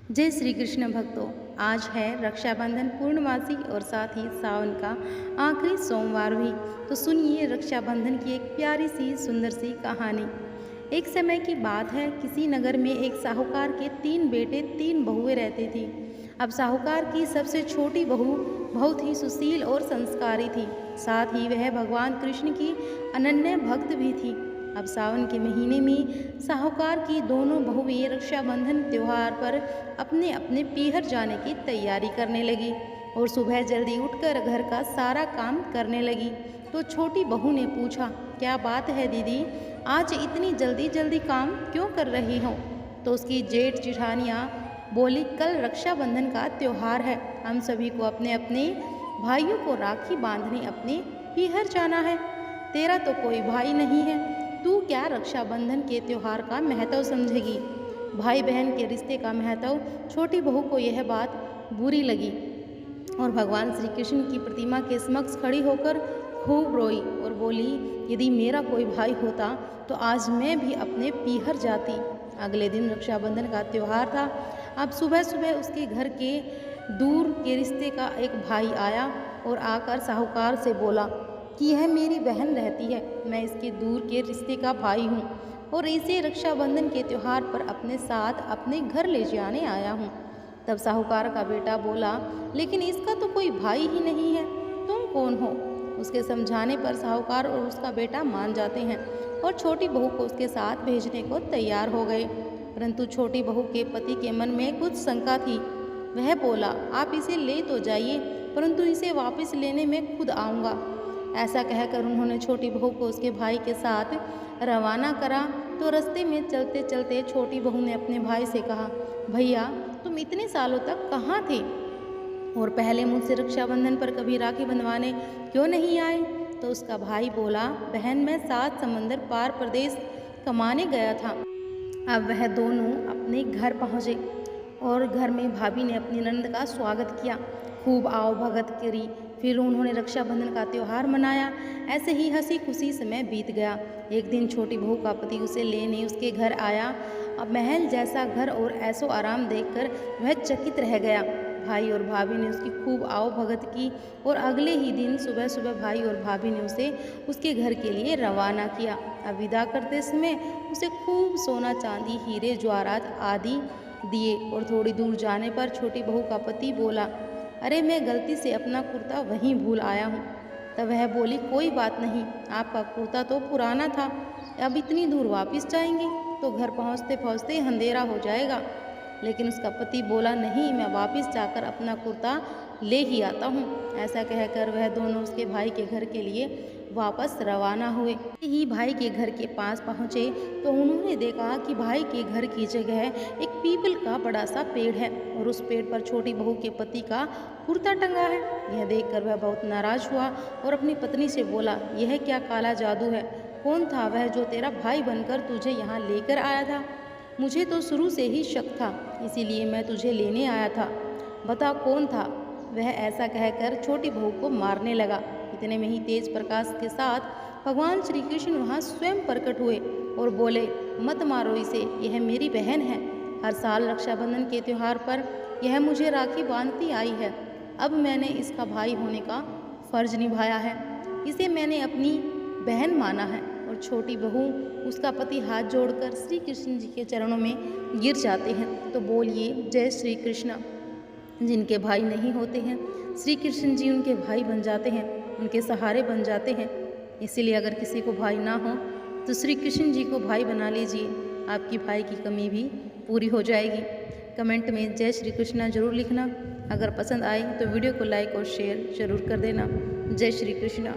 जय श्री कृष्ण भक्तों। आज है रक्षाबंधन पूर्णमासी और साथ ही सावन का आखिरी सोमवार भी। तो सुनिए रक्षाबंधन की एक प्यारी सी सुंदर सी कहानी। एक समय की बात है, किसी नगर में एक साहूकार के 3 बेटे 3 बहुएं रहती थी। अब साहूकार की सबसे छोटी बहू बहुत ही सुशील और संस्कारी थी। साथ ही वह भगवान कृष्ण की अनन्य भक्त भी थी। अब सावन के महीने में साहूकार की दोनों बहुएं रक्षाबंधन त्योहार पर अपने अपने पीहर जाने की तैयारी करने लगी और सुबह जल्दी उठकर घर का सारा काम करने लगी। तो छोटी बहू ने पूछा, क्या बात है दीदी, आज इतनी जल्दी जल्दी काम क्यों कर रही हो? तो उसकी जेठ जिठानियाँ बोली, कल रक्षाबंधन का त्योहार है, हम सभी को अपने अपने भाइयों को राखी बांधने अपने पीहर जाना है। तेरा तो कोई भाई नहीं है, तू क्या रक्षाबंधन के त्योहार का महत्व समझेगी? भाई बहन के रिश्ते का महत्व छोटी बहू को यह बात बुरी लगी और भगवान श्री कृष्ण की प्रतिमा के समक्ष खड़ी होकर खूब रोई और बोली, यदि मेरा कोई भाई होता तो आज मैं भी अपने पीहर जाती। अगले दिन रक्षाबंधन का त्योहार था। अब सुबह सुबह उसके घर के दूर के रिश्ते का एक भाई आया और आकर साहूकार से बोला कि यह मेरी बहन रहती है, मैं इसके दूर के रिश्ते का भाई हूँ और इसे रक्षाबंधन के त्यौहार पर अपने साथ अपने घर ले जाने आया हूँ। तब साहूकार का बेटा बोला, लेकिन इसका तो कोई भाई ही नहीं है, तुम कौन हो? उसके समझाने पर साहूकार और उसका बेटा मान जाते हैं और छोटी बहू को उसके साथ भेजने को तैयार हो गए। परंतु छोटी बहू के पति के मन में कुछ शंका थी। वह बोला, आप इसे ले तो जाइए, परंतु इसे वापस लेने में खुद आऊँगा। ऐसा कहकर उन्होंने छोटी बहू को उसके भाई के साथ रवाना करा। तो रास्ते में चलते चलते छोटी बहू ने अपने भाई से कहा, भैया तुम इतने सालों तक कहाँ थे और पहले मुझसे रक्षाबंधन पर कभी राखी बंधवाने क्यों नहीं आए? तो उसका भाई बोला, बहन मैं 7 समंदर पार प्रदेश कमाने गया था। अब वह दोनों अपने घर पहुँचे और घर में भाभी ने अपनी ननद का स्वागत किया, खूब आओ भगत करी। फिर उन्होंने रक्षाबंधन का त्यौहार मनाया। ऐसे ही हंसी खुशी समय बीत गया। एक दिन छोटी बहू का पति उसे लेने उसके घर आया। अब महल जैसा घर और ऐसो आराम देखकर वह चकित रह गया। भाई और भाभी ने उसकी खूब आओ भगत की और अगले ही दिन सुबह सुबह भाई और भाभी ने उसे उसके घर के लिए रवाना किया। अब विदा करते समय उसे खूब सोना चांदी हीरे जवाहरात आदि दिए और थोड़ी दूर जाने पर छोटी बहू का पति बोला, अरे मैं गलती से अपना कुर्ता वहीं भूल आया हूँ। तब वह बोली, कोई बात नहीं, आपका कुर्ता तो पुराना था, अब इतनी दूर वापस जाएंगी तो घर पहुँचते पहुँचते अंधेरा हो जाएगा। लेकिन उसका पति बोला, नहीं, मैं वापस जाकर अपना कुर्ता ले ही आता हूँ। ऐसा कहकर वह दोनों उसके भाई के घर के लिए वापस रवाना हुए। ही भाई के घर के पास पहुँचे तो उन्होंने देखा कि भाई के घर की जगह एक पीपल का बड़ा सा पेड़ है और उस पेड़ पर छोटी बहू के पति का कुर्ता टंगा है। यह देखकर वह बहुत नाराज हुआ और अपनी पत्नी से बोला, यह क्या काला जादू है? कौन था वह जो तेरा भाई बनकर तुझे यहाँ लेकर आया था? मुझे तो शुरू से ही शक था, इसीलिए मैं तुझे लेने आया था, बता कौन था वह? ऐसा कहकर छोटी बहू को मारने लगा। इतने में ही तेज प्रकाश के साथ भगवान श्री कृष्ण वहाँ स्वयं प्रकट हुए और बोले, मत मारो इसे, यह मेरी बहन है। हर साल रक्षाबंधन के त्यौहार पर यह मुझे राखी बांधती आई है। अब मैंने इसका भाई होने का फर्ज निभाया है, इसे मैंने अपनी बहन माना है। और छोटी बहू उसका पति हाथ जोड़कर श्री कृष्ण जी के चरणों में गिर जाते हैं। तो बोलिए जय श्री कृष्ण। जिनके भाई नहीं होते हैं, श्री कृष्ण जी उनके भाई बन जाते हैं, उनके सहारे बन जाते हैं। इसीलिए अगर किसी को भाई ना हो तो श्री कृष्ण जी को भाई बना लीजिए, आपकी भाई की कमी भी पूरी हो जाएगी। कमेंट में जय श्री कृष्ण जरूर लिखना। अगर पसंद आए तो वीडियो को लाइक और शेयर जरूर कर देना। जय श्री कृष्ण।